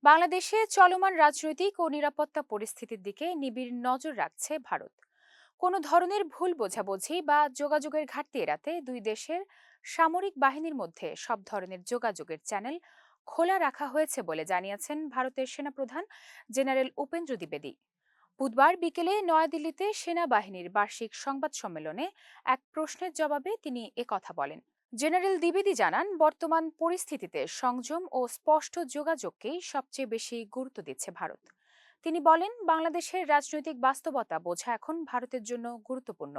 বাংলাদেশে চলমান রাজনৈতিক ও নিরাপত্তা পরিস্থিতির দিকে নিবিড় নজর রাখছে ভারত। কোনো ধরনের ভুল বোঝাবুঝি বা যোগাযোগের ঘাটতি এড়াতে দুই দেশের সামরিক বাহিনীর মধ্যে সব ধরনের যোগাযোগের চ্যানেল খোলা রাখা হয়েছে বলে জানিয়েছেন ভারতের সেনাপ্রধান জেনারেল উপেন্দ্র দ্বিবেদী। বুধবার বিকেলে নয়াদিল্লিতে সেনাবাহিনীর বার্ষিক সংবাদ সম্মেলনে এক প্রশ্নের জবাবে তিনি একথা বলেন। জেনারেল দ্বিবেদী জানান, বর্তমান পরিস্থিতিতে সংযম ও স্পষ্ট যোগাযোগকেই সবচেয়ে বেশি গুরুত্ব দিচ্ছে ভারত। তিনি বলেন, বাংলাদেশের রাজনৈতিক বাস্তবতা বোঝা এখন ভারতের জন্য গুরুত্বপূর্ণ।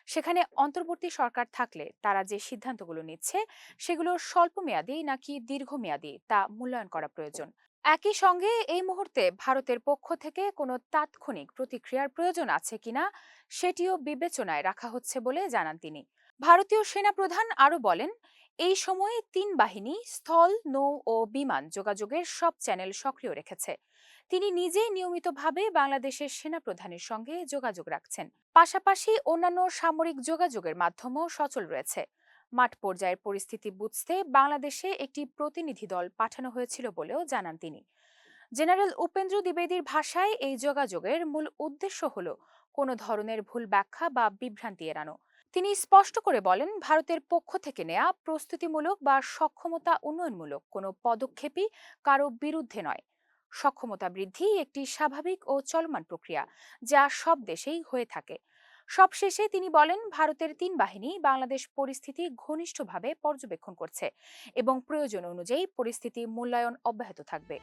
সেখানে অন্তর্বর্তী সরকার থাকলে তারা যে সিদ্ধান্তগুলো নিচ্ছে সেগুলো স্বল্পমেয়াদী নাকি দীর্ঘমেয়াদী তা মূল্যায়ন করা প্রয়োজন। একই সঙ্গে এই মুহূর্তে ভারতের পক্ষ থেকে কোনো তাৎক্ষণিক প্রতিক্রিয়ার প্রয়োজন আছে কিনা সেটিও বিবেচনায় রাখা হচ্ছে বলে জানান তিনি। ভারতীয় সেনাপ্রধান আরও বলেন, এই সময়ে তিন বাহিনী স্থল, নৌ ও বিমান যোগাযোগের সব চ্যানেল সক্রিয় রেখেছে। তিনি নিজেই নিয়মিতভাবে বাংলাদেশের সেনাপ্রধানের সঙ্গে যোগাযোগ রাখছেন। পাশাপাশি অন্যান্য সামরিক যোগাযোগের মাধ্যমও সচল রয়েছে। মাঠ পর্যায়ের পরিস্থিতি বুঝতে বাংলাদেশে একটি প্রতিনিধি দল পাঠানো হয়েছিল বলেও জানান তিনি। জেনারেল উপেন্দ্র দ্বিবেদীর ভাষায়, এই যোগাযোগের মূল উদ্দেশ্য হল কোনো ধরনের ভুল ব্যাখ্যা বা বিভ্রান্তি এড়ানো। তিনি স্পষ্ট করে বলেন, ভারতের পক্ষ থেকে নেয়া প্রস্তুতিমূলক বা সক্ষমতা উন্নয়নমূলক কোনো পদক্ষেপই কারো বিরুদ্ধে নয়। সক্ষমতা বৃদ্ধি একটি স্বাভাবিক ও চলমান প্রক্রিয়া, যা সব দেশেই হয়ে থাকে। সবশেষে তিনি বলেন, ভারতের তিন বাহিনী বাংলাদেশ পরিস্থিতি ঘনিষ্ঠভাবে পর্যবেক্ষণ করছে এবং প্রয়োজন অনুযায়ী পরিস্থিতি মূল্যায়ন অব্যাহত থাকবে।